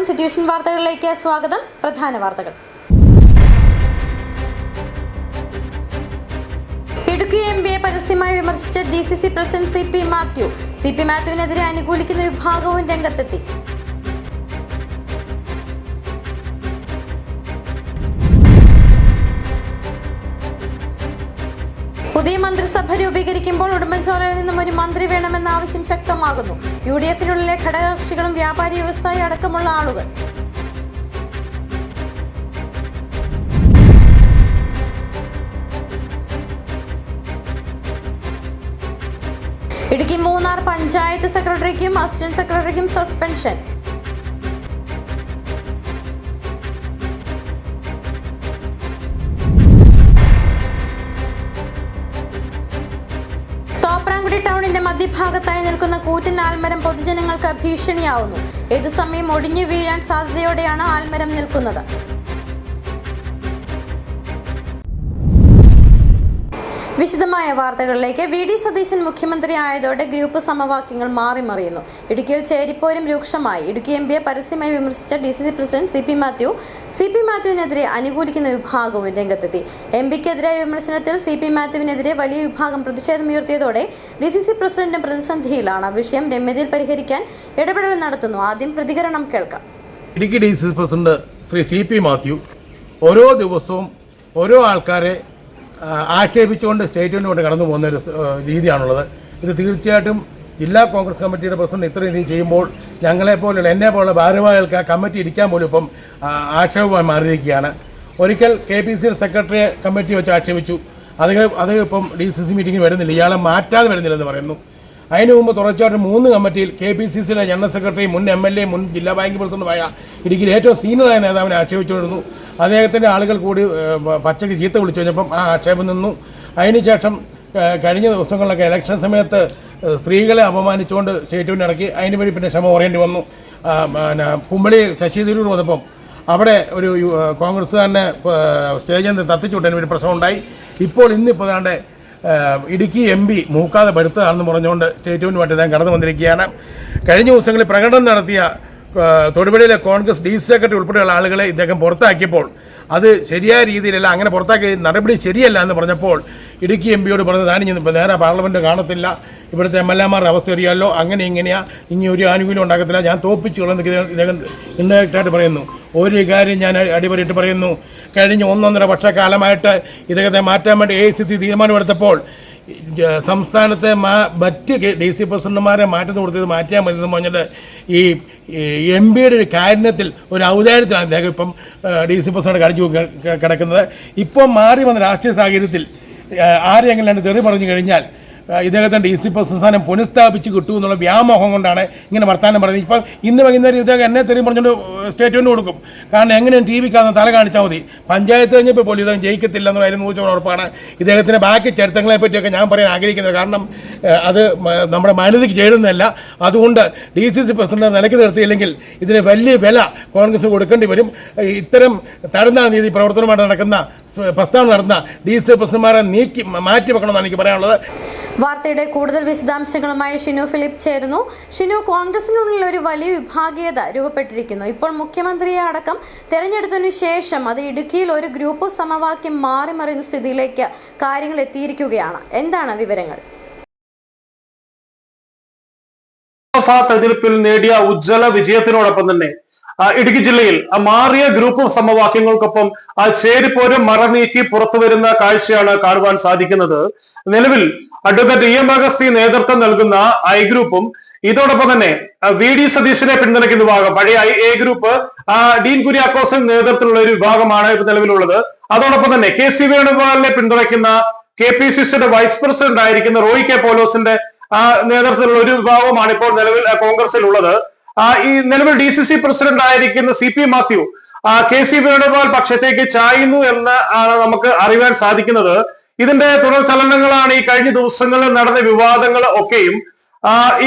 Situation വാർത്തകളിലേക്ക് സ്വാഗതം. പ്രധാന വാർത്തകൾ. ഇടുക്കി എംപിയെ പരസ്യമായി വിമർശിച്ച DCC president C P. Mathew. C P. മാത്യുവിനെതിരെ അനുകൂലിക്കുന്ന വിഭാഗവും രംഗത്തെത്തി. പുതിയ മന്ത്രിസഭ രൂപീകരിക്കുമ്പോൾ ഉടുമ്പൻചോലയിൽ നിന്നും ഒരു മന്ത്രി വേണമെന്ന ആവശ്യം ശക്തമാകുന്നു. യു.ഡി.എഫിനുള്ളിലെ ഘടകകക്ഷികളും വ്യാപാരി വ്യവസായി അടക്കമുള്ള ആളുകൾ. ഇടുക്കി മൂന്നാർ പഞ്ചായത്ത് സെക്രട്ടറിക്കും അസിസ്റ്റന്റ് സെക്രട്ടറിക്കും സസ്പെൻഷൻ. തോപ്രാംകുടി ടൗണിന്റെ മധ്യഭാഗത്തായി നിൽക്കുന്ന കൂറ്റൻ ആൽമരം പൊതുജനങ്ങൾക്ക് ഭീഷണിയാവുന്നു. ഏതു സമയം ഒടിഞ്ഞു വീഴാൻ സാധ്യതയോടെയാണ് ആൽമരം നിൽക്കുന്നത്. വിശദമായ വാർത്തകളിലേക്ക്. വി.ഡി. സതീശൻ മുഖ്യമന്ത്രിയായതോടെ ഗ്രൂപ്പ് സമവാക്യങ്ങൾ മാറിമറിയുന്നു. ഇടുക്കിയിൽ ചേരിപ്പോരും രൂക്ഷമായി. ഇടുക്കി എംപിയെ പരസ്യമായി വിമർശിച്ച DCC president C P. Mathew. C P. മാത്യുവിനെതിരെ അനുകൂലിക്കുന്ന വിഭാഗവും രംഗത്തെത്തി. എംപിക്കെതിരായ വിമർശനത്തിൽ സി.പി. മാത്യുവിനെതിരെ വലിയ വിഭാഗം പ്രതിഷേധമുയർത്തിയതോടെ ഡിസിസി പ്രസിഡന്റ് പ്രതിസന്ധിയിലാണ്. വിഷയം രമ്യതയിൽ പരിഹരിക്കാൻ ഇടപെടൽ നടത്തുന്നു. ആദ്യം പ്രതികരണം കേൾക്കാം. Idukki DCC president Shri CP. Mathew ഓരോ ദിവസവും ഓരോ ആൾക്കാരെ ആക്ഷേപിച്ചുകൊണ്ട് സ്റ്റേറ്റ്മെന്റ് കൊണ്ട് കടന്നു പോകുന്ന ഒരു രീതിയാണുള്ളത്. ഇത് തീർച്ചയായിട്ടും ജില്ലാ കോൺഗ്രസ് കമ്മിറ്റിയുടെ പ്രസിഡന്റ് ഇത്രയും രീതി ചെയ്യുമ്പോൾ ഞങ്ങളെപ്പോലുള്ള എന്നെ പോലുള്ള ഭാരവാഹികൾക്ക് ആ കമ്മിറ്റി ഇരിക്കാൻ പോലും ഇപ്പം ആക്ഷേപമായി മാറിയിരിക്കുകയാണ്. ഒരിക്കൽ KPCC സെക്രട്ടറിയെ കമ്മിറ്റി വെച്ച് ആക്ഷേപിച്ചു. അത് ഇപ്പം DCC മീറ്റിംഗിന് വരുന്നില്ല, ഇയാളെ മാറ്റാതെ വരുന്നില്ലെന്ന് പറയുന്നു. അതിനു മുമ്പ് തുടർച്ചയായിട്ട് 3 കമ്മിറ്റിയിൽ KPCCയിലെ ജനറൽ സെക്രട്ടറി, മുൻ MLA, മുൻ ജില്ലാ ബാങ്ക് പ്രസിഡന്റുമായ ഇടുക്കിയിൽ ഏറ്റവും സീനിയറായ നേതാവിനെ ആക്ഷേപിച്ചുകൊണ്ടിരുന്നു. അദ്ദേഹത്തിൻ്റെ ആളുകൾ കൂടി പച്ചയ്ക്ക് ചീത്ത വിളിച്ചു കഴിഞ്ഞപ്പം ആ ആക്ഷേപം നിന്നു. അതിനുശേഷം കഴിഞ്ഞ ദിവസങ്ങളിലൊക്കെ ഇലക്ഷൻ സമയത്ത് സ്ത്രീകളെ അപമാനിച്ചുകൊണ്ട് സ്റ്റേറ്റ്മെന്റ് ഇറക്കി. അതിന് വഴി പിന്നെ ക്ഷമ പറയേണ്ടി വന്നു. കുമ്പളി ശശി തരൂർ വന്നപ്പം അവിടെ ഒരു കോൺഗ്രസ്സുകാരനെ സ്റ്റേജിൽ നിന്ന് തത്തിച്ചുവിട്ടതിന് ഒരു പ്രശ്നം ഉണ്ടായി. ഇന്നിപ്പോൾ ഏതാണ്ട് ഇടുക്കി MP മൂക്കാതെ പടുത്തതാണെന്ന് പറഞ്ഞുകൊണ്ട് സ്റ്റേറ്റ്മെന്റുമായിട്ട് ഞാൻ കടന്നു വന്നിരിക്കുകയാണ്. കഴിഞ്ഞ ദിവസങ്ങളിൽ പ്രകടനം നടത്തിയ തൊടുപുഴയിലെ കോൺഗ്രസ് DC സെക്രട്ടറി ഉൾപ്പെടെയുള്ള ആളുകളെ ഇദ്ദേഹം പുറത്താക്കിയപ്പോൾ അത് ശരിയായ രീതിയിലല്ല, അങ്ങനെ പുറത്താക്കിയ നടപടി ശരിയല്ല എന്ന് പറഞ്ഞപ്പോൾ ഇടുക്കി MPയോട് പറഞ്ഞത് താനിഞ്ഞ് ഇപ്പോൾ നേരെ പാർലമെൻറ്റ് കാണത്തില്ല, ഇവിടുത്തെ MLAമാരുടെ അവസ്ഥ അറിയാമല്ലോ, അങ്ങനെ ഇനി ഒരു ആനുകൂല്യം ഉണ്ടാക്കത്തില്ല, ഞാൻ തോപ്പിച്ചു കൊള്ളുന്ന ഇദ്ദേഹം ഇൻഡയറക്റ്റായിട്ട് പറയുന്നു. ഒരു കാര്യം ഞാൻ അടിപൊളിയിട്ട് പറയുന്നു. കഴിഞ്ഞ 1.5 വർഷക്കാലമായിട്ട് ഇദ്ദേഹത്തെ മാറ്റാൻ വേണ്ടി AICC തീരുമാനമെടുത്തപ്പോൾ സംസ്ഥാനത്തെ മറ്റ് DC പ്രസിഡന്റുമാരെ മാറ്റുന്ന കൊടുത്തത് മാറ്റിയാൽ മതി എന്ന് പറഞ്ഞിട്ട് ഈ MPയുടെ ഒരു കാര്യത്തിൽ ഒരു ഔദാര്യത്തിലാണ് ഇദ്ദേഹം ഇപ്പം DC പ്രസിഡന്റ് കടിച്ചു കിടക്കുന്നത്. ഇപ്പം മാറി വന്ന രാഷ്ട്രീയ സാഹചര്യത്തിൽ ആരെങ്കിലും തെറി പറഞ്ഞു കഴിഞ്ഞാൽ ഇദ്ദേഹത്തിൻ്റെ DC പ്രസ്ഥാനം പുനഃസ്ഥാപിച്ച് കിട്ടുമെന്നുള്ള വ്യാമോഹം കൊണ്ടാണ് ഇങ്ങനെ വർത്താനം പറയുന്നത്. ഇപ്പം ഇന്ന് വൈകുന്നേരം ഇദ്ദേഹം എന്നെ തെറി പറഞ്ഞുകൊണ്ട് സ്റ്റേറ്റ്മെന്റ് കൊടുക്കും. കാരണം എങ്ങനെയും TV-ക്കാന്ന് തല കാണിച്ചാൽ മതി. പഞ്ചായത്ത് കഴിഞ്ഞപ്പോൾ പോലും ഇദ്ദേഹം ജയിക്കത്തില്ല എന്നുള്ള കാര്യം 100% ഉറപ്പാണ്. ഇദ്ദേഹത്തിൻ്റെ ബാക്കി ചരിത്രങ്ങളെ പറ്റിയൊക്കെ ഞാൻ പറയാൻ ആഗ്രഹിക്കുന്നത്. കാരണം അത് നമ്മുടെ മാന്യതയ്ക്ക് ചേരുന്നതല്ല. അതുകൊണ്ട് DCC പ്രസിഡന്റ് നിലയ്ക്ക് നിർത്തിയില്ലെങ്കിൽ ഇതിന് വലിയ വില കോൺഗ്രസ് കൊടുക്കേണ്ടി വരും. ഇത്തരം തരുന്ന നീതി പ്രവർത്തനമായിട്ട് നടക്കുന്ന പ്രസ്ഥാനം നടന്ന DC പ്രസിഡന്റുമാരെ മാറ്റി വെക്കണമെന്നാണ് എനിക്ക് പറയാനുള്ളത്. വാർത്തയുടെ കൂടുതൽ വിശദാംശങ്ങളുമായി ഷിനു ഫിലിപ്പ് ചേരുന്നു. ഷിനു, കോൺഗ്രസിനുള്ളിൽ ഒരു വലിയ വിഭാഗീയത രൂപപ്പെട്ടിരിക്കുന്നു. ഇപ്പോൾ മുഖ്യമന്ത്രിയെ അടക്കം തെരഞ്ഞെടുത്തതിനു ശേഷം അത് ഇടുക്കിയിൽ ഒരു ഗ്രൂപ്പ് സമവാക്യം മാറിമറിയുന്ന സ്ഥിതിയിലേക്ക് കാര്യങ്ങൾ എത്തിയിരിക്കുകയാണ്. എന്താണ് വിവരങ്ങൾ? തെരഞ്ഞെടുപ്പിൽ നേടിയ ഉജ്ജ്വല വിജയത്തിനോടൊപ്പം തന്നെ ഇടുക്കി ജില്ലയിൽ മാറിയ ഗ്രൂപ്പ് സമവാക്യങ്ങൾക്കൊപ്പം ചേരിപ്പോരും മറനീക്കി പുറത്തു വരുന്ന കാഴ്ചയാണ് കാണുവാൻ സാധിക്കുന്നത്. നിലവിൽ അഡ്വക്കേറ്റ് EM അഗസ്തി നേതൃത്വം നൽകുന്ന I ഗ്രൂപ്പും ഇതോടൊപ്പം തന്നെ V.D. സതീശനെ പിന്തുണയ്ക്കുന്ന വിഭാഗം, പഴയ A ഗ്രൂപ്പ് ഡീൻ കുര്യാക്കോസിന്റെ നേതൃത്വത്തിലുള്ള ഒരു വിഭാഗമാണ് ഇപ്പോൾ നിലവിലുള്ളത്. അതോടൊപ്പം തന്നെ KC വേണുഗോപാലിനെ പിന്തുണയ്ക്കുന്ന KPCCയുടെ വൈസ് പ്രസിഡന്റ് ആയിരിക്കുന്ന റോയി K. പോലോസിന്റെ നേതൃത്വത്തിലുള്ള ഒരു വിഭാഗമാണ് ഇപ്പോൾ നിലവിൽ കോൺഗ്രസിൽ ഉള്ളത്. ഈ നിലവിൽ DCC പ്രസിഡന്റ് ആയിരിക്കുന്ന C.P. മാത്യു KC വേണുഗോപാൽ പക്ഷത്തേക്ക് ചായുന്നു എന്ന് നമുക്ക് അറിയാൻ സാധിക്കുന്നത്. ഇതിന്റെ തുടർ ചലനങ്ങളാണ് ഈ കഴിഞ്ഞ ദിവസങ്ങളിൽ നടന്ന വിവാദങ്ങൾ ഒക്കെയും.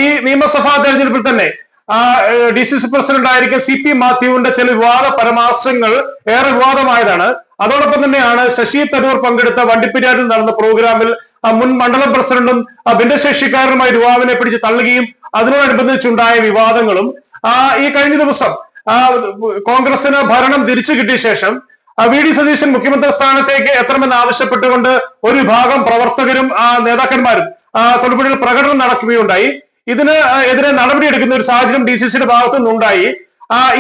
ഈ നിയമസഭാ തെരഞ്ഞെടുപ്പിൽ തന്നെ DCC പ്രസിഡന്റ് ആയിരിക്കും C.P. മാത്യുവിന്റെ ചില വിവാദ പരാമർശങ്ങൾ ഏറെ വിവാദമായതാണ്. അതോടൊപ്പം തന്നെയാണ് ശശി തരൂർ പങ്കെടുത്ത വണ്ടിപ്പെരിയാറിൽ നടന്ന പ്രോഗ്രാമിൽ മുൻ മണ്ഡലം പ്രസിഡന്റും ഭിന്നശേഷിക്കാരനുമായ യുവാവിനെ പിടിച്ച് തള്ളുകയും അതിനോടനുബന്ധിച്ചുണ്ടായ വിവാദങ്ങളും ഈ കഴിഞ്ഞ ദിവസം കോൺഗ്രസിന് ഭരണം തിരിച്ചു കിട്ടിയ ശേഷം വി ഡി സതീശൻ മുഖ്യമന്ത്രി സ്ഥാനത്തേക്ക് എത്തണമെന്ന് ആവശ്യപ്പെട്ടുകൊണ്ട് ഒരു വിഭാഗം പ്രവർത്തകരും നേതാക്കന്മാരും തൊടുപുഴയിൽ പ്രകടനം നടക്കുകയുണ്ടായി. ഇതിന് എതിരെ നടപടിയെടുക്കുന്ന ഒരു സാഹചര്യം DCCയുടെ ഭാഗത്തു നിന്നുണ്ടായി.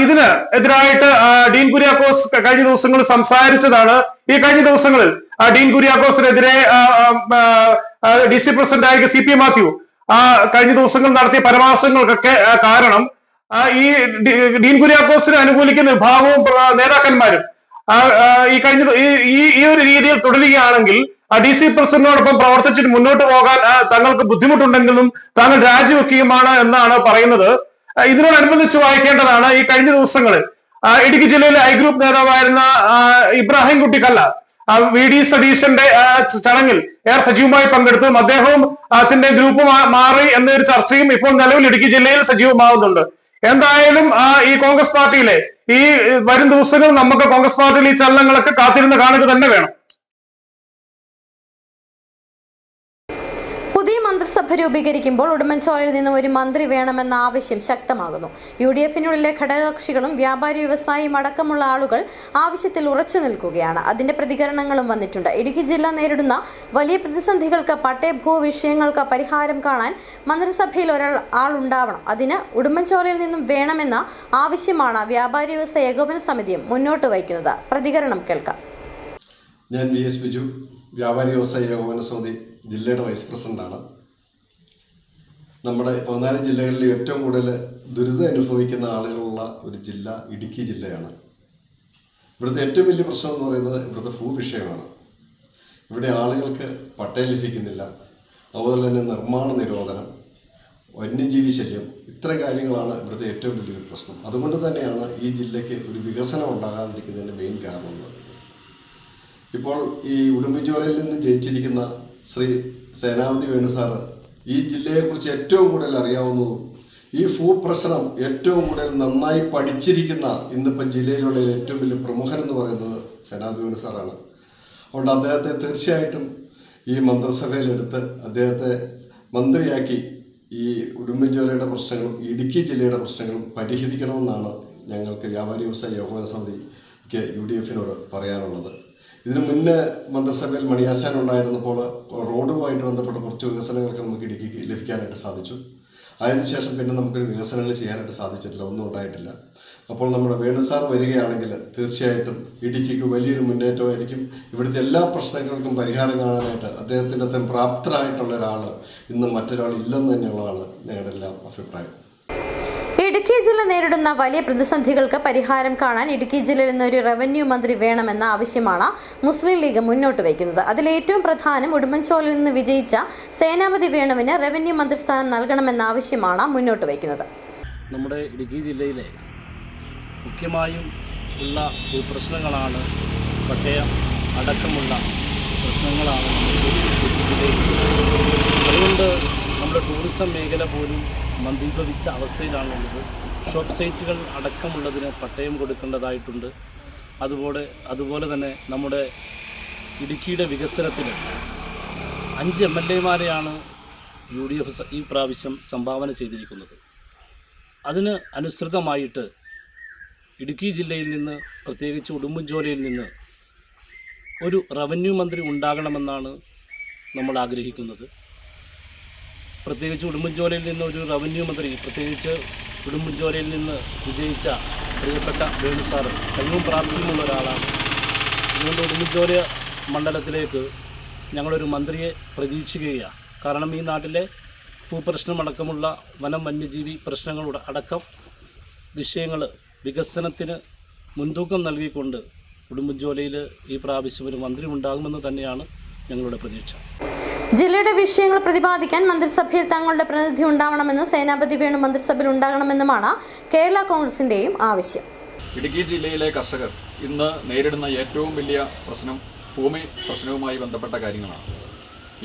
ഇതിന് എതിരായിട്ട് ഡീൻ കുര്യാക്കോസ് കഴിഞ്ഞ ദിവസങ്ങളിൽ സംസാരിച്ചതാണ്. ഈ കഴിഞ്ഞ ദിവസങ്ങളിൽ ഡീൻ കുര്യാക്കോസിനെതിരെ DC പ്രസിഡന്റായ CP മാത്യു കഴിഞ്ഞ ദിവസങ്ങൾ നടത്തിയ പരാമർശങ്ങൾക്കൊക്കെ കാരണം ഈ ഡീൻ കുര്യാക്കോസിനെ അനുകൂലിക്കുന്ന വിഭാഗവും നേതാക്കന്മാരും ഈ ഒരു രീതിയിൽ തുടരുകയാണെങ്കിൽ DC പ്രസിഡന്റിനോടൊപ്പം പ്രവർത്തിച്ചിട്ട് മുന്നോട്ട് പോകാൻ തങ്ങൾക്ക് ബുദ്ധിമുട്ടുണ്ടെങ്കിലും താങ്കൾ രാജിവെക്കുകയുമാണ് എന്നാണ് പറയുന്നത്. ഇതിനോടനുബന്ധിച്ച് വായിക്കേണ്ടതാണ് ഈ കഴിഞ്ഞ ദിവസങ്ങളിൽ ഇടുക്കി ജില്ലയിലെ ഐ ഗ്രൂപ്പ് നേതാവായിരുന്ന ഇബ്രാഹിം കുട്ടിക്കല്ല VD സതീശന്റെ ചടങ്ങിൽ ഏറെ സജീവമായി പങ്കെടുത്തും അദ്ദേഹവും അതിന്റെ ഗ്രൂപ്പ് മാറി എന്നൊരു ചർച്ചയും ഇപ്പോൾ നിലവിൽ ഇടുക്കി ജില്ലയിൽ സജീവമാവുന്നുണ്ട്. എന്തായാലും ഈ കോൺഗ്രസ് പാർട്ടിയിലെ ഈ വരും ദിവസങ്ങളിൽ നമുക്ക് കോൺഗ്രസ് പാർട്ടിയിൽ ഈ ചലനങ്ങളൊക്കെ കാത്തിരുന്ന് കാണുക തന്നെ വേണം. പുതിയ മന്ത്രിസഭ രൂപീകരിക്കുമ്പോൾ ഉടുമ്പൻചോലയിൽ നിന്നും ഒരു മന്ത്രി വേണമെന്ന ആവശ്യം ശക്തമാകുന്നു. UDF-നുള്ളിലെ ഘടകകക്ഷികളും വ്യാപാരി വ്യവസായിയും അടക്കമുള്ള ആളുകൾ ആവശ്യത്തിൽ ഉറച്ചു നിൽക്കുകയാണ്. അതിന്റെ പ്രതികരണങ്ങളും വന്നിട്ടുണ്ട്. ഇടുക്കി ജില്ല നേരിടുന്ന വലിയ പ്രതിസന്ധികൾക്ക് പട്ടയഭൂ വിഷയങ്ങൾക്ക് പരിഹാരം കാണാൻ മന്ത്രിസഭയിൽ ആളുണ്ടാവണം. അതിന് ഉടുമ്പൻചോലയിൽ നിന്നും വേണമെന്ന ആവശ്യമാണ് വ്യാപാരി വ്യവസായ ഏകോപന സമിതിയും മുന്നോട്ട് വയ്ക്കുന്നത്. പ്രതികരണം കേൾക്കാം. ഞാൻ VS ബിജു, വ്യാപാരി വ്യവസായ ഏകോപന സമിതി ജില്ലയുടെ വൈസ് പ്രസിഡന്റാണ്. നമ്മുടെ 14 ജില്ലകളിൽ ഏറ്റവും കൂടുതൽ ദുരിതം അനുഭവിക്കുന്ന ആളുകളുള്ള ഒരു ജില്ല ഇടുക്കി ജില്ലയാണ്. ഇവിടുത്തെ ഏറ്റവും വലിയ പ്രശ്നം എന്ന് പറയുന്നത് ഇവിടുത്തെ ഭൂ വിഷയമാണ്. ഇവിടെ ആളുകൾക്ക് പട്ടയം ലഭിക്കുന്നില്ല. അതുപോലെ തന്നെ നിർമ്മാണ നിരോധനം, വന്യജീവി ശല്യം, ഇത്തരം കാര്യങ്ങളാണ് ഇവിടുത്തെ ഏറ്റവും വലിയൊരു പ്രശ്നം. അതുകൊണ്ട് തന്നെയാണ് ഈ ജില്ലയ്ക്ക് ഒരു വികസനം ഉണ്ടാകാതിരിക്കുന്നതിൻ്റെ മെയിൻ കാരണം. ഇപ്പോൾ ഈ ഉടുമ്പൻചോലയിൽ നിന്ന് ജയിച്ചിരിക്കുന്ന ശ്രീ സേനാപതി വേണു സാറ് ഈ ജില്ലയെക്കുറിച്ച് ഏറ്റവും കൂടുതൽ അറിയാവുന്നതും ഈ ഭൂപ്രശ്നം ഏറ്റവും കൂടുതൽ നന്നായി പഠിച്ചിരിക്കുന്ന ഇന്നിപ്പം ജില്ലയിലുള്ള ഏറ്റവും വലിയ പ്രമുഖനെന്ന് പറയുന്നത് സേനാപതി വേണു സാറാണ്. അതുകൊണ്ട് അദ്ദേഹത്തെ തീർച്ചയായിട്ടും ഈ മന്ത്രിസഭയിലെടുത്ത് അദ്ദേഹത്തെ മന്ത്രിയാക്കി ഈ ഉടുമ്പൻചോലയുടെ പ്രശ്നങ്ങളും ഇടുക്കി ജില്ലയുടെ പ്രശ്നങ്ങളും പരിഹരിക്കണമെന്നാണ് ഞങ്ങൾക്ക് വ്യാപാരി വ്യവസായ ഏകോപന സമിതിക്ക് UDF-നോട് പറയാനുള്ളത്. ഇതിനു മുന്നേ മന്ത്രിസഭയിൽ മണിയാശാൻ ഉണ്ടായിരുന്നപ്പോൾ റോഡുമായിട്ട് ബന്ധപ്പെട്ട കുറച്ച് വികസനങ്ങൾക്ക് നമുക്ക് ഇടുക്കിക്ക് ലഭിക്കാനായിട്ട് സാധിച്ചു. അതിനുശേഷം പിന്നെ നമുക്കൊരു വികസനങ്ങൾ ചെയ്യാനായിട്ട് സാധിച്ചിട്ടില്ല, ഒന്നും ഉണ്ടായിട്ടില്ല. അപ്പോൾ നമ്മുടെ വേണുസാർ വരികയാണെങ്കിൽ തീർച്ചയായിട്ടും ഇടുക്കിക്ക് വലിയൊരു മുന്നേറ്റമായിരിക്കും. ഇവിടുത്തെ എല്ലാ പ്രശ്നങ്ങൾക്കും പരിഹാരം കാണാനായിട്ട് അദ്ദേഹത്തിൻ്റെ അത്രയും പ്രാപ്തരായിട്ടുള്ള ഒരാൾ ഇന്ന് മറ്റൊരാൾ ഇല്ലെന്ന് തന്നെയുള്ളതാണ് ഞങ്ങളുടെ എല്ലാം അഭിപ്രായം. ഇടുക്കി ജില്ല നേരിടുന്ന വലിയ പ്രതിസന്ധികൾക്ക് പരിഹാരം കാണാൻ ഇടുക്കി ജില്ലയിൽ നിന്ന് ഒരു റവന്യൂ മന്ത്രി വേണമെന്ന ആവശ്യമാണ് മുസ്ലിം ലീഗ് മുന്നോട്ട് വയ്ക്കുന്നത്. അതിലേറ്റവും പ്രധാനം ഉടുമ്പൻചോലയിൽ നിന്ന് വിജയിച്ച സേനാപതി വേണുവിന് റവന്യൂ മന്ത്രിസ്ഥാനം നൽകണമെന്ന ആവശ്യമാണ് മുന്നോട്ട് വയ്ക്കുന്നത്. നമ്മുടെ ഇടുക്കി ജില്ലയിലെ മുഖ്യമായും ഉള്ള പ്രശ്നങ്ങളാണ് പട്ടയം അടക്കമുള്ള പ്രശ്നങ്ങളാണ് അതുകൊണ്ട് നമ്മുടെ ടൂറിസം മേഖല പോലും മന്ദീഭവിച്ച അവസ്ഥയിലാണുള്ളത്. ഷോപ്പ് സൈറ്റുകൾ അടക്കമുള്ളതിന് പട്ടയം കൊടുക്കേണ്ടതായിട്ടുണ്ട്. അതുപോലെ തന്നെ നമ്മുടെ ഇടുക്കിയുടെ വികസനത്തിന് 5 MLA-മാരെയാണ് UDF ഈ പ്രാവശ്യം സംഭാവന ചെയ്തിരിക്കുന്നത്. അതിന് അനുസൃതമായിട്ട് ഇടുക്കി ജില്ലയിൽ നിന്ന്, പ്രത്യേകിച്ച് ഉടുമ്പൻചോലയിൽ നിന്ന് ഒരു റവന്യൂ മന്ത്രി ഉണ്ടാകണമെന്നാണ് നമ്മൾ ആഗ്രഹിക്കുന്നത്. പ്രത്യേകിച്ച് ഉടുമ്പൻചോലയിൽ നിന്ന് ഒരു റവന്യൂ മന്ത്രി, പ്രത്യേകിച്ച് ഉടുമ്പൻചോലയിൽ നിന്ന് വിജയിച്ച പ്രിയപ്പെട്ട വേണു സാറ് കഴിവും പ്രാപ്തിയുമുള്ള ഒരാളാണ്. അതുകൊണ്ട് ഉടുമ്പൻചോല മണ്ഡലത്തിലേക്ക് ഞങ്ങളൊരു മന്ത്രിയെ പ്രതീക്ഷിക്കുകയാണ്. കാരണം ഈ നാട്ടിലെ ഭൂപ്രശ്നമടക്കമുള്ള വനം വന്യജീവി പ്രശ്നങ്ങളുടെ അടക്കം വിഷയങ്ങൾ വികസനത്തിന് മുൻതൂക്കം നൽകിക്കൊണ്ട് ഉടുമ്പൻചോലയിൽ ഈ പ്രാവശ്യം ഒരു മന്ത്രി ഉണ്ടാകുമെന്ന് തന്നെയാണ് ഞങ്ങളുടെ പ്രതീക്ഷ. ജില്ലയുടെ വിഷയങ്ങൾ പ്രതിപാദിക്കാൻ മന്ത്രിസഭയിൽ തങ്ങളുടെ പ്രതിനിധി ഉണ്ടാവണമെന്ന് സേനാപതി വേണു മന്ത്രിസഭയിൽ ഉണ്ടാകണമെന്നുമാണ് കേരള കോൺഗ്രസിന്റെയും ആവശ്യം. ഇടുക്കി ജില്ലയിലെ കർഷകർ ഇന്ന് നേരിടുന്ന ഏറ്റവും വലിയ പ്രശ്നം ഭൂമി പ്രശ്നവുമായി ബന്ധപ്പെട്ട കാര്യങ്ങളാണ്.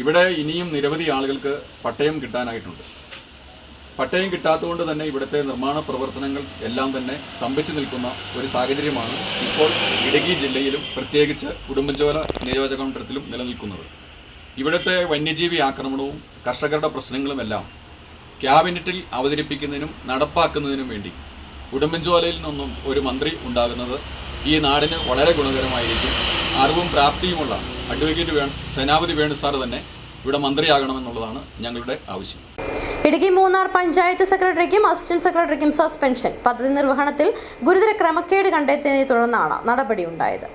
ഇവിടെ ഇനിയും നിരവധി ആളുകൾക്ക് പട്ടയം കിട്ടാനായിട്ടുണ്ട്. പട്ടയം കിട്ടാത്തതുകൊണ്ട് തന്നെ ഇവിടുത്തെ നിർമ്മാണ പ്രവർത്തനങ്ങൾ എല്ലാം തന്നെ സ്തംഭിച്ചു നിൽക്കുന്ന ഒരു സാഹചര്യമാണ് ഇപ്പോൾ ഇടുക്കി ജില്ലയിലും പ്രത്യേകിച്ച് ഉടുമ്പൻചോല നിയോജക മണ്ഡലത്തിലും നിലനിൽക്കുന്നത്. ഇവിടുത്തെ വന്യജീവി ആക്രമണവും കർഷകരുടെ പ്രശ്നങ്ങളുമെല്ലാം ക്യാബിനറ്റിൽ അവതരിപ്പിക്കുന്നതിനും നടപ്പാക്കുന്നതിനും വേണ്ടി ഉടുമ്പൻചോലയിൽ നിന്നും ഒരു മന്ത്രി ഉണ്ടാകുന്നത് ഈ നാടിന് വളരെ ഗുണകരമായിരിക്കും. അറിവും പ്രാപ്തിയുമുള്ള അഡ്വക്കേറ്റ് സേനാപതി വേണു സാർ തന്നെ ഇവിടെ മന്ത്രിയാകണമെന്നുള്ളതാണ് ഞങ്ങളുടെ ആവശ്യം. ഇടുക്കി മൂന്നാർ പഞ്ചായത്ത് സെക്രട്ടറിക്കും അസിസ്റ്റന്റ് സെക്രട്ടറിക്കും സസ്പെൻഷൻ. പദ്ധതി നിർവഹണത്തിൽ ഗുരുതര ക്രമക്കേട് കണ്ടെത്തിയതിനെ തുടർന്നാണ് നടപടിയുണ്ടായത്.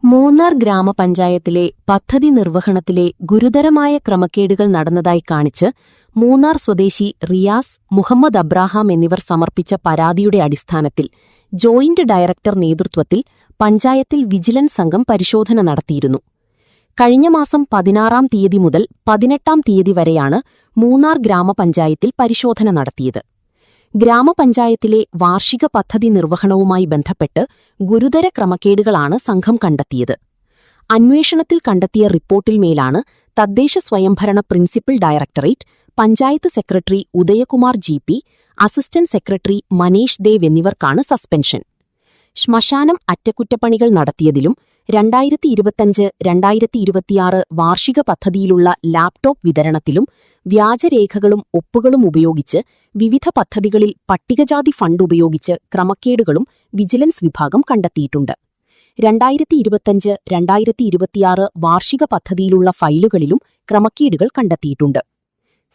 മൂന്നാർ ഗ്രാമപഞ്ചായത്തിലെ പദ്ധതി നിർവഹണത്തിലെ ഗുരുതരമായ ക്രമക്കേടുകൾ നടന്നതായി കാണിച്ച് മൂന്നാർ സ്വദേശി റിയാസ്, മുഹമ്മദ് അബ്രാഹാം എന്നിവർ സമർപ്പിച്ച പരാതിയുടെ അടിസ്ഥാനത്തിൽ ജോയിന്റ് ഡയറക്ടർ നേതൃത്വത്തിൽ പഞ്ചായത്തിൽ വിജിലൻസ് സംഘം പരിശോധന നടത്തിയിരുന്നു. കഴിഞ്ഞ മാസം 16-ാം തീയതി മുതൽ 18-ാം തീയതി വരെയാണ് മൂന്നാർ ഗ്രാമപഞ്ചായത്തിൽ പരിശോധന നടത്തിയത്. ഗ്രാമപഞ്ചായത്തിലെ വാർഷിക പദ്ധതി നിർവഹണവുമായി ബന്ധപ്പെട്ട് ഗുരുതര ക്രമക്കേടുകളാണ് സംഘം കണ്ടെത്തിയത്. അന്വേഷണത്തിൽ കണ്ടെത്തിയ റിപ്പോർട്ടിൽ മേലാണ് തദ്ദേശ സ്വയംഭരണ principal directorate, panchayat secretary Udayakumar GP, assistant secretary Manish Dev എന്നിവർക്കാണ് സസ്പെൻഷൻ. ശ്മശാനം അറ്റകുറ്റപ്പണികൾ നടത്തിയതിലും 2025-2026 വാർഷിക പദ്ധതിയിലുള്ള ലാപ്ടോപ്പ് വിതരണത്തിലും വ്യാജരേഖകളും ഒപ്പുകളും ഉപയോഗിച്ച് വിവിധ പദ്ധതികളിൽ പട്ടികജാതി ഫണ്ട് ഉപയോഗിച്ച് ക്രമക്കേടുകളും വിജിലൻസ് വിഭാഗം കണ്ടെത്തിയിട്ടുണ്ട്. 2025-2026 വാർഷിക പദ്ധതിയിലുള്ള ഫയലുകളിലും ക്രമക്കേടുകൾ കണ്ടെത്തിയിട്ടുണ്ട്.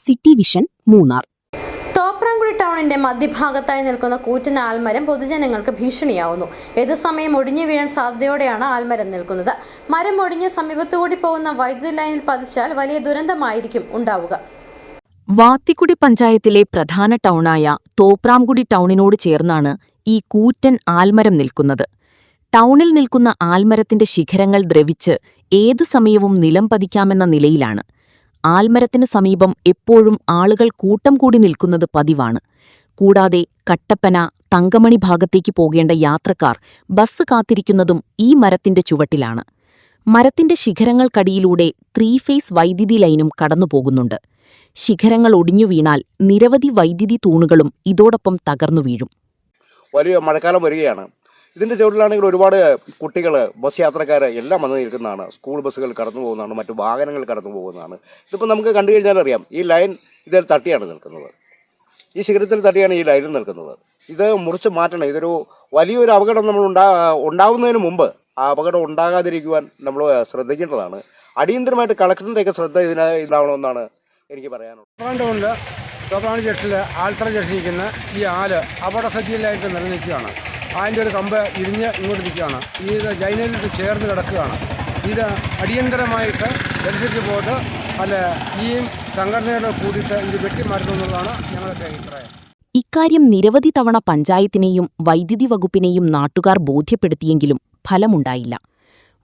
City vision Munnar. തോപ്രാംകുടി ടൗണിന്റെ മധ്യഭാഗത്തായി നിൽക്കുന്ന കൂറ്റൻ ആൽമരം പൊതുജനങ്ങൾക്ക് ഭീഷണിയാവുന്നു. ഏത് സമയം ഒടിഞ്ഞു വീഴാൻ സാധ്യതയോടെയാണ് ആൽമരം നിൽക്കുന്നത്. മരം ഒടിഞ്ഞ് സമീപത്തുകൂടി പോകുന്ന വൈദ്യുതി ലൈനിൽ പതിച്ചാൽ വലിയ ദുരന്തമായിരിക്കും ഉണ്ടാവുക. വാത്തിക്കുടി പഞ്ചായത്തിലെ പ്രധാന ടൗണായ തോപ്രാംകുടി ടൗണിനോട് ചേർന്നാണ് ഈ കൂറ്റൻ ആൽമരം നിൽക്കുന്നത്. ടൗണിൽ നിൽക്കുന്ന ആൽമരത്തിന്റെ ശിഖരങ്ങൾ ദ്രവിച്ച് ഏതു സമയവും നിലം പതിക്കാമെന്ന നിലയിലാണ്. ആൽമരത്തിന് സമീപം എപ്പോഴും ആളുകൾ കൂട്ടം കൂടി നിൽക്കുന്നത് പതിവാണ്. കൂടാതെ കട്ടപ്പന, തങ്കമണി ഭാഗത്തേക്ക് പോകേണ്ട യാത്രക്കാർ ബസ് കാത്തിരിക്കുന്നതും ഈ മരത്തിന്റെ ചുവട്ടിലാണ്. മരത്തിന്റെ ശിഖരങ്ങൾക്കടിയിലൂടെ 3-ഫേസ് വൈദ്യുതി ലൈനും കടന്നുപോകുന്നുണ്ട്. ശിഖരങ്ങൾ ഒടിഞ്ഞു വീണാൽ നിരവധി വൈദ്യുതി തൂണുകളും ഇതോടൊപ്പം തകർന്നു വീഴും. വലിയ മഴക്കാലം വരികയാണ്. ഇതിൻ്റെ ചുവട്ടിലാണെങ്കിൽ ഒരുപാട് കുട്ടികൾ, ബസ് യാത്രക്കാർ എല്ലാം വന്ന് നിൽക്കുന്നതാണ്. സ്കൂൾ ബസ്സുകൾ കടന്നു പോകുന്നതാണ്, മറ്റു വാഹനങ്ങൾ കടന്നു പോകുന്നതാണ്. ഇതിപ്പോൾ നമുക്ക് കണ്ടു കഴിഞ്ഞാൽ അറിയാം, ഈ ലൈൻ ഇതിൽ തട്ടിയാണ് നിൽക്കുന്നത്. ഈ ശിഖരത്തിൽ തട്ടിയാണ് ഈ ലൈനിൽ നിൽക്കുന്നത്. ഇത് മുറിച്ച് മാറ്റണം. ഇതൊരു വലിയൊരു അപകടം നമ്മൾ ഉണ്ടാകുന്നതിന് മുമ്പ് ആ അപകടം ഉണ്ടാകാതിരിക്കുവാൻ നമ്മൾ ശ്രദ്ധിക്കേണ്ടതാണ്. അടിയന്തരമായിട്ട് കളക്ടറിൻ്റെയൊക്കെ ശ്രദ്ധ ഇതിനാവണമെന്നാണ് എനിക്ക് പറയാനുള്ളത്. തോപ്രാംകുടി ജംഗ്ഷനിൽ ആൽത്തറ ജംഗ്ഷനിരിക്കുന്ന ഈ ആല് അപകടസജ്ജയിലായിട്ട് നിലനിൽക്കുകയാണ്. അതിൻ്റെ ഒരു കമ്പ് ഇരിഞ്ഞ് ഇങ്ങോട്ട് നിൽക്കുകയാണ്. ഇത് ജൈനലിൽ ചേർന്ന് കിടക്കുകയാണ്. ഇത് അടിയന്തരമായിട്ട് എലക്ട്രിസിറ്റി ബോർഡ് ഈ സംഘടനയോട് കൂടിയിട്ട് ഇത് വെട്ടിമാറ്റുന്നതാണ് ഞങ്ങളുടെ അഭിപ്രായം. ഇക്കാര്യം നിരവധി തവണ പഞ്ചായത്തിനെയും വൈദ്യുതി വകുപ്പിനെയും നാട്ടുകാർ ബോധ്യപ്പെടുത്തിയെങ്കിലും ഫലമുണ്ടായില്ല.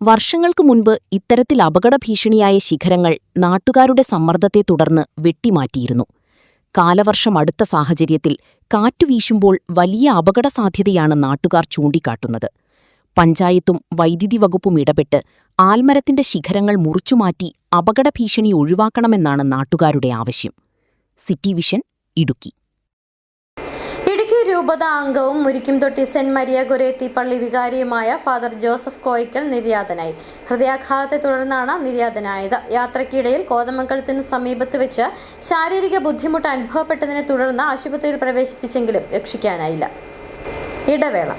വർഷങ്ങൾക്ക് മുൻപ് ഇത്തരത്തിൽ അപകട ഭീഷണിയായ ശിഖരങ്ങൾ നാട്ടുകാരുടെ സമ്മർദ്ദത്തെ തുടർന്ന് വെട്ടിമാറ്റിയിരുന്നു. കാലവർഷം അടുത്ത സാഹചര്യത്തിൽ കാറ്റുവീശുമ്പോൾ വലിയ അപകട സാധ്യതയാണ് നാട്ടുകാർ ചൂണ്ടിക്കാട്ടുന്നത്. പഞ്ചായത്തും വൈദ്യുതി വകുപ്പും ഇടപെട്ട് ആൽമരത്തിന്റെ ശിഖരങ്ങൾ മുറിച്ചുമാറ്റി അപകട ഭീഷണി ഒഴിവാക്കണമെന്നാണ് നാട്ടുകാരുടെ ആവശ്യം. City vision Idukki. ഇടുക്കി രൂപത അംഗവും മുരിക്കുംതൊട്ടി സെന്റ് മരിയ ഗൊരേത്തി പള്ളി വികാരിയുമായ ഫാദർ ജോസഫ് കോയിക്കൽ നിര്യാതനായി. ഹൃദയാഘാതത്തെ തുടർന്നാണ് നിര്യാതനായത്. യാത്രയ്ക്കിടയിൽ കോതമംഗലത്തിന് സമീപത്ത് വെച്ച് ശാരീരിക ബുദ്ധിമുട്ട് അനുഭവപ്പെട്ടതിനെ തുടർന്ന് ആശുപത്രിയിൽ പ്രവേശിപ്പിച്ചെങ്കിലും രക്ഷിക്കാനായില്ല. ഇടവേള.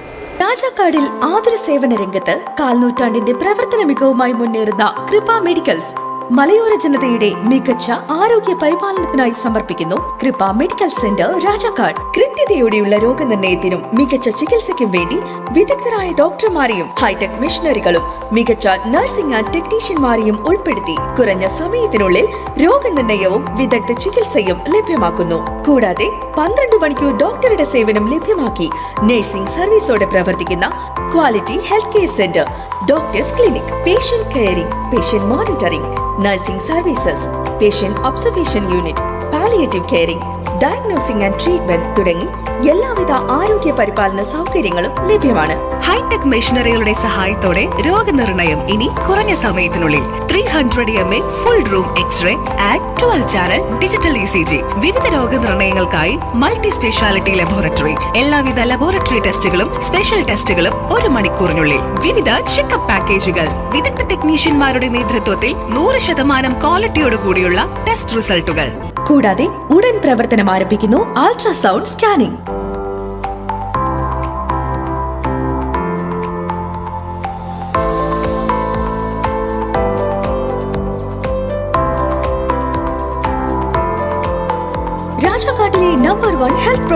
രാജാക്കാടിൽ ആതുര സേവന രംഗത്ത് കാൽനൂറ്റാണ്ടിന്റെ പ്രവർത്തന മികവുമായി മുന്നേറുന്ന കൃപ മെഡിക്കൽസ് മലയോര ജനതയുടെ മികച്ച ആരോഗ്യ പരിപാലനത്തിനായി സമർപ്പിക്കുന്നു കൃപ മെഡിക്കൽ സെന്റർ രാജാക്കാട്. കൃത്യതയോടെയുള്ള രോഗനിർണയത്തിനും മികച്ച ചികിത്സയ്ക്കും വേണ്ടി വിദഗ്ധരായ ഡോക്ടർമാരെയും ഹൈടെക് മെഷീനറികളും മികച്ച നഴ്സിംഗ് ആൻഡ് ടെക്നീഷ്യന്മാരെയും ഉൾപ്പെടുത്തി കുറഞ്ഞ സമയത്തിനുള്ളിൽ രോഗനിർണയവും വിദഗ്ധ ചികിത്സയും ലഭ്യമാക്കുന്നു. കൂടാതെ 12 മണിക്കൂർ ഡോക്ടറുടെ സേവനം ലഭ്യമാക്കി നഴ്സിംഗ് സർവീസോടെ പ്രവർത്തിക്കുന്ന quality health care centre, doctors clinic, patient caring, patient monitoring, nursing services, patient observation unit, palliative caring, diagnosing and treatment തുടങ്ങി എല്ലാവിധ ആരോഗ്യ പരിപാലന സൗകര്യങ്ങളും ലഭ്യമാണ്. ഹൈടെക് മെഷീനറികളുടെ സഹായത്തോടെ രോഗനിർണയം ഇനി കുറഞ്ഞ സമയത്തിനുള്ളിൽ. 300 ml full room X-ray and 12 channel digital ECG. വിവിധ രോഗനിർണയങ്ങൾക്കായി മൾട്ടി സ്പെഷ്യാലിറ്റി ലബോറട്ടറി. എല്ലാവിധ ലബോറട്ടറി ടെസ്റ്റുകളും സ്പെഷ്യൽ ടെസ്റ്റുകളും 1 മണിക്കൂറിനുള്ളിൽ. വിവിധ ചെക്കപ്പ് പാക്കേജുകൾ. വിദഗ്ധ ടെക്നീഷ്യന്മാരുടെ നേതൃത്വത്തിൽ 100% ക്വാളിറ്റിയോടുകൂടിയുള്ള ടെസ്റ്റ് റിസൾട്ടുകൾ. കൂടാതെ ഉടൻ പ്രവർത്തനം ആരംഭിക്കുന്നു ultrasound scanning.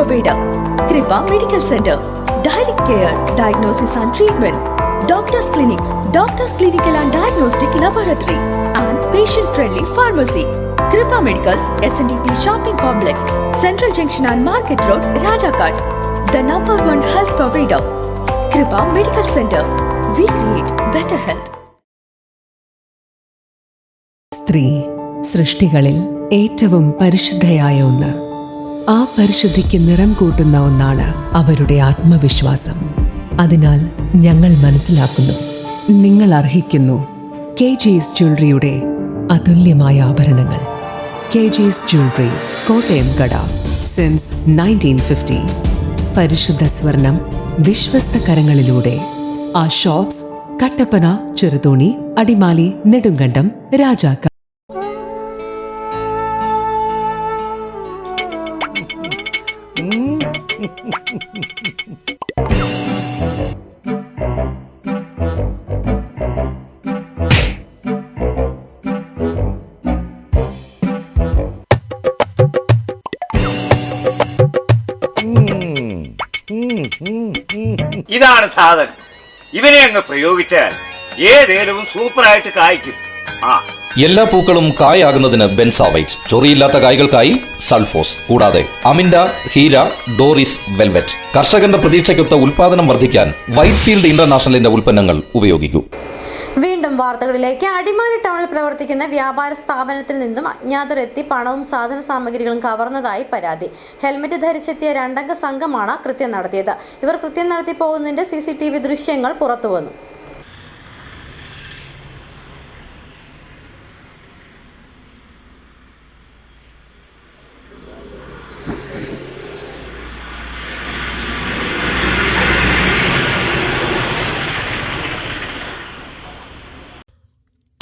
provider. Kripa Medical Center. Direct care, diagnosis and treatment. Doctor's Clinic, Doctor's Clinical and Diagnostic Laboratory. And patient-friendly pharmacy. Kripa Medicals, SNDP Shopping Complex, Central Junction and Market Road, Rajakot. The #1 health provider. Kripa Medical Center. We create better health. സ്ത്രീ സൃഷ്ടികളിൽ ഏറ്റവും പരിശുദ്ധയായ ഒന്ന്. ആ പരിശുദ്ധിക്ക് നിറം കൂട്ടുന്ന ഒന്നാണ് അവരുടെ ആത്മവിശ്വാസം. അതിനാൽ ഞങ്ങൾ മനസ്സിലാക്കുന്നു, നിങ്ങൾ അർഹിക്കുന്നു KJ's ജ്വല്ലറിയുടെ അതുല്യമായ ആഭരണങ്ങൾ. KJ's ജ്വല്ലറി, കോട്ടയം കട, സിൻസ് 1950. പരിശുദ്ധ സ്വർണം വിശ്വസ്ത കരങ്ങളിലൂടെ. ആ ഷോപ്സ് കട്ടപ്പന, ചെറുതോണി, അടിമാലി, നെടുങ്കണ്ടം, രാജാക്ക. ഇതാണ് സാധനം. ഇവനെ അങ്ങ് പ്രയോഗിച്ചാൽ ഏതേലവും സൂപ്പറായിട്ട് കായ്ക്കും. എല്ലാ പൂക്കളും കായാകുന്നതിന് ബെൻസാവൈറ്റ്, ചൊറിയില്ലാത്ത കായ്കൾക്കായി സൾഫോസ്, കൂടാതെ അമിൻഡ, ഹീര, ഡോറിസ്, വെൽവെറ്റ്. കർഷകന്റെ പ്രതീക്ഷയ്ക്കൊത്ത ഉൽപാദനം വർദ്ധിക്കാൻ വൈറ്റ്ഫീൽഡ് ഇന്റർനാഷണലിന്റെ ഉൽപ്പന്നങ്ങൾ ഉപയോഗിക്കൂ. വീണ്ടും വാർത്തകളിലേക്ക്. അടിമാലി ടൗണിൽ പ്രവർത്തിക്കുന്ന വ്യാപാര സ്ഥാപനത്തിൽ നിന്നും അജ്ഞാതർ എത്തി പണവും സാധന സാമഗ്രികളും കവർന്നതായി പരാതി. ഹെൽമറ്റ് ധരിച്ചെത്തിയ 2 അംഗ സംഘമാണ് കൃത്യം നടത്തിയത്. ഇവർ കൃത്യം നടത്തി പോകുന്നതിന്റെ CCTV ദൃശ്യങ്ങൾ പുറത്തുവന്നു.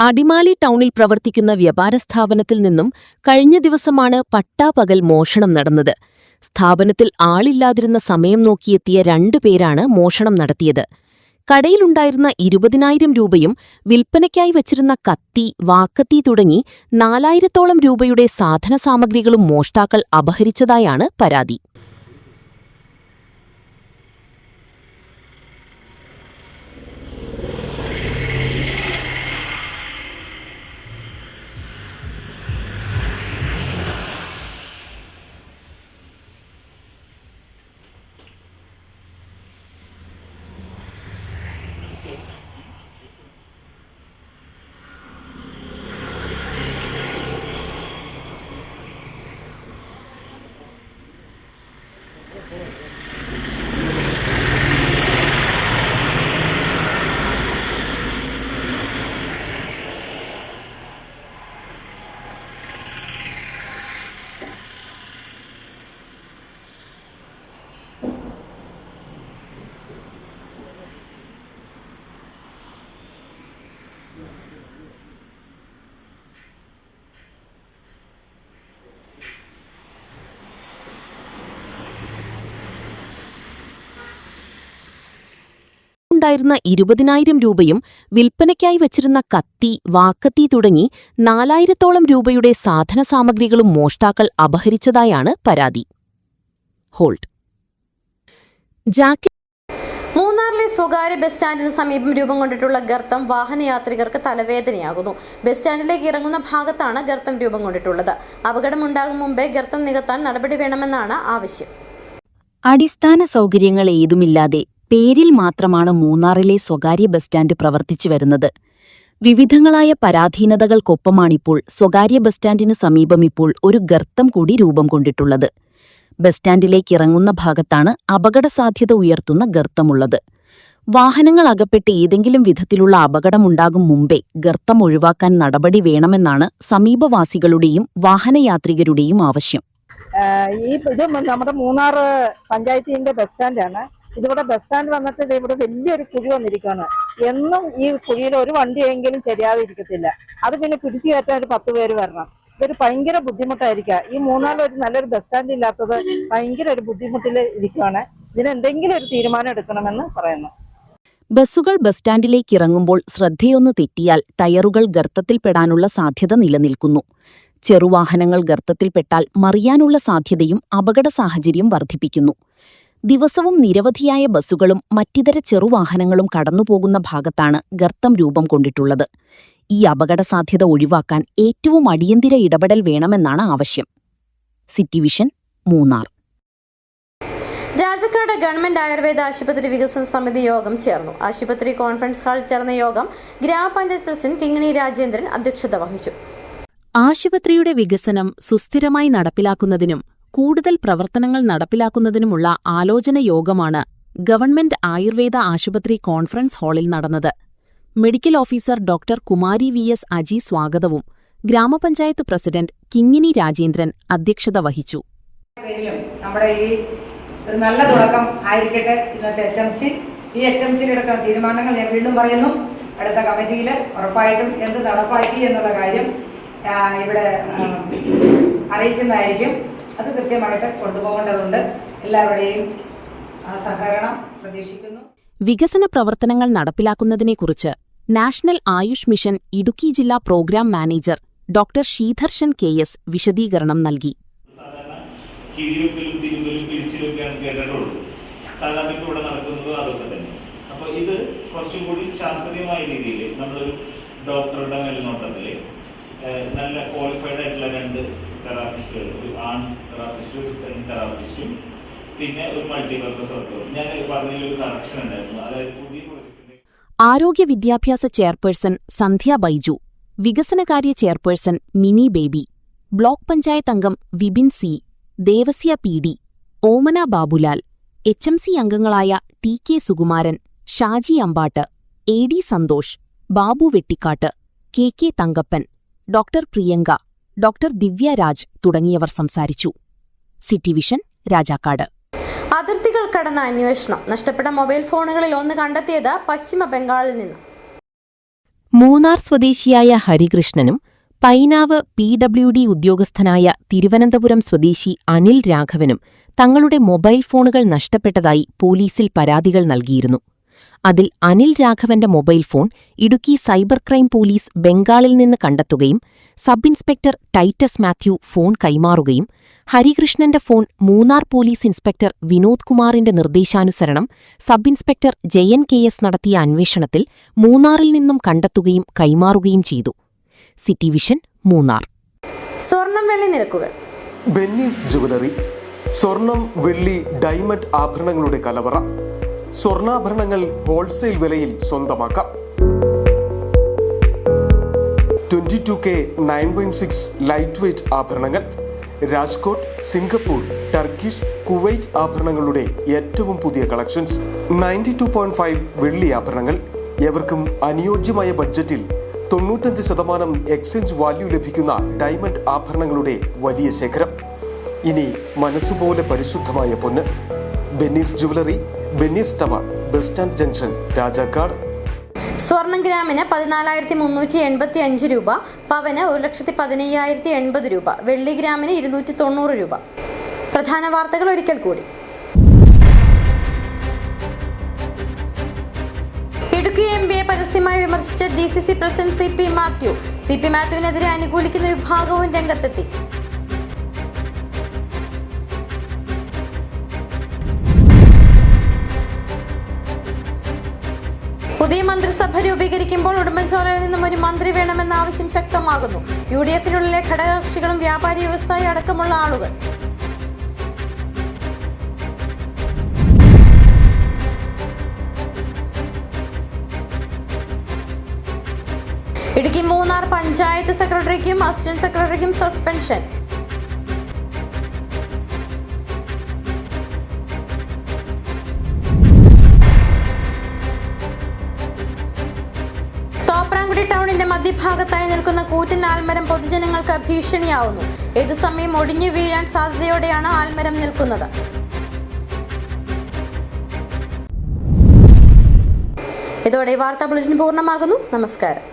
അടിമാലി ടൗണിൽ പ്രവർത്തിക്കുന്ന വ്യാപാര സ്ഥാപനത്തിൽ നിന്നും കഴിഞ്ഞ ദിവസമാണ് പട്ടാപകൽ മോഷണം നടന്നത്. സ്ഥാപനത്തിൽ ആളില്ലാതിരുന്ന സമയം നോക്കിയെത്തിയ 2 പേരാണ് മോഷണം നടത്തിയത്. കടയിലുണ്ടായിരുന്ന 20,000 രൂപയും വിൽപ്പനയ്ക്കായി വച്ചിരുന്ന കത്തി, വാക്കത്തി തുടങ്ങി 4,000-ഓളം രൂപയുടെ സാധനസാമഗ്രികളും മോഷ്ടാക്കൾ അപഹരിച്ചതായാണ് പരാതി. ഉണ്ടായിരുന്ന 20,000 രൂപയും വിൽപ്പനയ്ക്കായി വച്ചിരുന്ന കത്തി, വാക്കത്തി തുടങ്ങി 4,000-ഓളം രൂപയുടെ സാധനസാമഗ്രികളും മോഷ്ടാക്കൾ അപഹരിച്ചതായാണ് പരാതി. ഹോൾഡ്. മൂന്നാറിലെ സ്വകാര്യ ബസ് സ്റ്റാൻഡിന് സമീപം രൂപം കൊണ്ടിട്ടുള്ള ഗർത്തം വാഹനയാത്രികർക്ക് തലവേദനയാകുന്നു. ബസ് സ്റ്റാൻഡിലേക്ക് ഇറങ്ങുന്ന ഭാഗത്താണ് ഗർത്തം രൂപം കൊണ്ടിട്ടുള്ളത്. അപകടമുണ്ടാകും മുമ്പേ ഗർത്തം നികത്താൻ നടപടി വേണമെന്നാണ് ആവശ്യം. അടിസ്ഥാന സൗകര്യങ്ങൾ ഏതുമില്ലാതെ പേരിൽ മാത്രമാണ് മൂന്നാറിലെ സ്വകാര്യ ബസ് സ്റ്റാൻഡ് പ്രവർത്തിച്ചു വരുന്നത്. വിവിധങ്ങളായ പരാധീനതകൾക്കൊപ്പമാണിപ്പോൾ സ്വകാര്യ ബസ് സ്റ്റാൻഡിന് സമീപം ഇപ്പോൾ ഒരു ഗർത്തം കൂടി രൂപം കൊണ്ടിട്ടുള്ളത്. ബസ് സ്റ്റാൻഡിലേക്ക് ഇറങ്ങുന്ന ഭാഗത്താണ് അപകടസാധ്യത ഉയർത്തുന്ന ഗർത്തമുള്ളത്. വാഹനങ്ങൾ അകപ്പെട്ട് ഏതെങ്കിലും വിധത്തിലുള്ള അപകടമുണ്ടാകും മുമ്പേ ഗർത്തം ഒഴിവാക്കാൻ നടപടി വേണമെന്നാണ് സമീപവാസികളുടെയും വാഹനയാത്രികരുടെയും ആവശ്യം. ഇത് നമ്മുടെ മൂന്നാർ പഞ്ചായത്തിന്റെ ബസ് സ്റ്റാൻഡാണ്. ഇതിവിടെ ബസ് സ്റ്റാൻഡ് വന്നിട്ട് ഇവിടെ വലിയൊരു കുഴി വന്നിരിക്കുകയാണ്. എന്നും ഈ കുഴിയിൽ ഒരു വണ്ടിയെങ്കിലും ശരിയാതെ ഇരിക്കത്തില്ല. അത് പിന്നെ പിടിച്ചു കയറ്റാൻ ഒരു 10 പേര് വരണം. ഇതൊരു ഭയങ്കര ബുദ്ധിമുട്ടായിരിക്കുക. ഈ മൂന്നാറിൽ ഒരു നല്ലൊരു ബസ് സ്റ്റാൻഡ് ഇല്ലാത്തത് ഭയങ്കര ഒരു ബുദ്ധിമുട്ടിൽ ഇരിക്കുകയാണ്. ഇതിനെന്തെങ്കിലും ഒരു തീരുമാനം എടുക്കണമെന്ന് പറയുന്നു. ബസ്സുകൾ ബസ് സ്റ്റാൻഡിലേക്ക് ഇറങ്ങുമ്പോൾ ശ്രദ്ധയൊന്ന് തെറ്റിയാൽ ടയറുകൾ ഗർത്തത്തിൽപ്പെടാനുള്ള സാധ്യത നിലനിൽക്കുന്നു. ചെറുവാഹനങ്ങൾ ഗർത്തത്തിൽപ്പെട്ടാൽ മറിയാനുള്ള സാധ്യതയും അപകട സാഹചര്യം വർദ്ധിപ്പിക്കുന്നു. ദിവസവും നിരവധിയായ ബസ്സുകളും മറ്റിതര ചെറുവാഹനങ്ങളും കടന്നുപോകുന്ന ഭാഗത്താണ് ഗർത്തം രൂപം കൊണ്ടിട്ടുള്ളത്. ഈ അപകട സാധ്യത ഒഴിവാക്കാൻ ഏറ്റവും അടിയന്തര ഇടപെടൽ വേണമെന്നാണ് ആവശ്യം. City vision, Munnar. Rajakkad government Ayurveda ആശുപത്രി വികസന സമിതി യോഗം ചേർന്നു. ആശുപത്രി കോൺഫറൻസ് ഹാളിൽ ചേർന്ന യോഗം ഗ്രാമപഞ്ചായത്ത് പ്രസിഡന്റ് കിങ്ങിണി രാജേന്ദ്രൻ അധ്യക്ഷത വഹിച്ചു. ആശുപത്രിയുടെ വികസനം സുസ്ഥിരമായി നടപ്പിലാക്കുന്നതിനും കൂടുതൽ പ്രവർത്തനങ്ങൾ നടപ്പിലാക്കുന്നതിനുമുള്ള ആലോചന യോഗമാണ് ഗവൺമെന്റ് ആയുർവേദ ആശുപത്രി കോൺഫറൻസ് ഹാളിൽ നടന്നത്. Medical officer doctor Kumari VS. Aji സ്വാഗതവും ഗ്രാമപഞ്ചായത്ത് പ്രസിഡന്റ് കിങ്ങിണി രാജേന്ദ്രൻ അധ്യക്ഷത വഹിച്ചു. നമ്മുടെ ഈ ഒരു നല്ല തുടക്കം ആയിരിക്കട്ടെ ഇന്നത്തെ HMC. ഈ HMC എടുക്കുന്ന തീരുമാനങ്ങൾ ഞാൻ വീണ്ടും പറയുന്നു, അടുത്ത കമ്മിറ്റിയിൽ ഉറപ്പായിട്ടും എന്ത് നടപ്പാക്കി എന്നുള്ള കാര്യം ഇവിടെ അറിയിക്കുന്നതായിരിക്കും. അത് കൃത്യമായിട്ട് കൊണ്ടുപോകേണ്ടതുണ്ട്. എല്ലാവരുടെയും സഹകരണം പ്രതീക്ഷിക്കുന്നു. വികസന പ്രവർത്തനങ്ങൾ നടപ്പിലാക്കുന്നതിനെക്കുറിച്ച് നാഷണൽ ആയുഷ് മിഷൻ ഇടുക്കി ജില്ലാ പ്രോഗ്രാം മാനേജർ ഡോക്ടർ ശ്രീധർഷൻ KS വിശദീകരണം നൽകി. കിഴിയൊക്കലും തിരുമ്പലും പിടിച്ചിലൊക്കെയാണ് കേട്ടിട്ടുള്ളൂ. സാധാരണ ഇപ്പോൾ ഇവിടെ നടക്കുന്നത് അതൊക്കെ തന്നെ. അപ്പോൾ ഇത് കുറച്ചും കൂടി ശാസ്ത്രീയമായ രീതിയിൽ നമ്മളൊരു ഡോക്ടറുടെ മേൽനോട്ടത്തിൽ നല്ല ക്വാളിഫൈഡ് ആയിട്ടുള്ള 2 തെറാപ്പിസ്റ്റുകൾ, ഒരു ആൺ തെറാപ്പിസ്റ്റും ഒരു പെൺ തെറാപ്പിസ്റ്റും പിന്നെ ഒരു മൾട്ടിപർപ്പസ് വർക്കറും. ഞാൻ പറഞ്ഞതിലൊരു കറക്ഷൻ ഉണ്ടായിരുന്നു. അതായത് പുതിയ ആരോഗ്യ വിദ്യാഭ്യാസ ചെയർപേഴ്സൺ സന്ധ്യ ബൈജു, വികസനകാര്യ ചെയർപേഴ്സൺ മിനി ബേബി, ബ്ലോക്ക് പഞ്ചായത്ത് അംഗം Vipin C, Devasya PD, Omana Babulal, HMC അംഗങ്ങളായ TK Sukumaran, Shaji Ambattu, AD Santhosh, Babu Vettikkattu, KK Thankappan, doctor Priyanka, doctor Divyaraj തുടങ്ങിയവർ സംസാരിച്ചു. City vision, Rajakkad. അതിർത്തികൾ കടന്ന അന്വേഷണം. നഷ്ടപ്പെട്ട മൊബൈൽ ഫോണുകളിൽ ഒന്ന് കണ്ടെത്തിയത് പശ്ചിമ ബംഗാളിൽ നിന്ന്. മൂന്നാർ സ്വദേശിയായ ഹരികൃഷ്ണനും പൈനാവ് PWD ഉദ്യോഗസ്ഥനായ തിരുവനന്തപുരം സ്വദേശി അനിൽ രാഘവനും തങ്ങളുടെ മൊബൈൽ ഫോണുകൾ നഷ്ടപ്പെട്ടതായി പോലീസിൽ പരാതികൾ നൽകിയിരുന്നു. അതിൽ അനിൽ രാഘവന്റെ mobile phone Idukki cyber crime police ബംഗാളിൽ നിന്ന് കണ്ടെത്തുകയും sub inspector Titus Mathew phone കൈമാറുകയും ഹരികൃഷ്ണന്റെ phone Munnar police inspector Vinod കുമാറിന്റെ നിർദ്ദേശാനുസരണം സബ് ഇൻസ്പെക്ടർ ജയൻ KS നടത്തിയ അന്വേഷണത്തിൽ മൂന്നാറിൽ നിന്നും കണ്ടെത്തുകയും കൈമാറുകയും ചെയ്തു. City vision, Munnar. സ്വർണം വെള്ളി നിരക്കുകൾ. ബെന്നീസ് ജുവലറി, സ്വർണം വെള്ളി ഡയമണ്ട് ആഭരണങ്ങളുടെ കലവറ. സ്വർണ്ണാഭരണങ്ങൾ ഹോൾസെയിൽ വിലയിൽ സ്വന്തമാക്കാം. 22K 9.6 ലൈറ്റ് വെയ്റ്റ് ആഭരണങ്ങൾ. രാജ്കോട്ട്, സിംഗപ്പൂർ, ടർക്കിഷ്, കുവൈറ്റ് ആഭരണങ്ങളുടെ ഏറ്റവും പുതിയ കളക്ഷൻസ്. 92.5 വെള്ളി ആഭരണങ്ങൾ. എവർക്കും അനുയോജ്യമായ ബഡ്ജറ്റിൽ 95% എക്സ്ചേഞ്ച് വാല്യൂ ലഭിക്കുന്ന ഡയമണ്ട് ആഭരണങ്ങളുടെ വലിയ ശേഖരം. ഇനി മനസ്സുപോലെ പരിശുദ്ധമായ പൊന്ന്. Benny's jewellery, Benny's tower, bus stand junction, Rajakkad. സ്വർണം ഗ്രാമിന് 14,385 രൂപ, പവന് 1,15,080 രൂപ, വെള്ളി ഗ്രാമിന് 290 രൂപ. പ്രധാന വാർത്തകൾ ഒരിക്കൽ കൂടി. ഇടുക്കി MPയെ പരസ്യമായി വിമർശിച്ച DCC president CP Mathew. CP മാത്യുവിനെതിരെ അനുകൂലിക്കുന്ന വിഭാഗവും രംഗത്തെത്തി. പുതിയ മന്ത്രിസഭ രൂപീകരിക്കുമ്പോൾ ഉടുമ്പൻചോലയിൽ നിന്നും ഒരു മന്ത്രി വേണമെന്ന ആവശ്യം ശക്തമാകുന്നു. UDF-നുള്ളിലെ ഘടകകക്ഷികളും വ്യാപാരി വ്യവസായി അടക്കമുള്ള ആളുകൾ. ഇടുക്കി മൂന്നാർ പഞ്ചായത്ത് സെക്രട്ടറിക്കും അസിസ്റ്റന്റ് സെക്രട്ടറിക്കും സസ്പെൻഷൻ. തോപ്രാംകുടി ടൗണിന്റെ മധ്യഭാഗത്തായി നിൽക്കുന്ന കൂറ്റൻ ആൽമരം പൊതുജനങ്ങൾക്ക് ഭീഷണിയാവുന്നു. ഏതു സമയം ഒടിഞ്ഞു വീഴാൻ സാധ്യതയോടെയാണ് ആൽമരം നിൽക്കുന്നത്. ഇതോടെ വാർത്താ ബുള്ളറ്റിൻ പൂർണ്ണമാകുന്നു. നമസ്കാരം.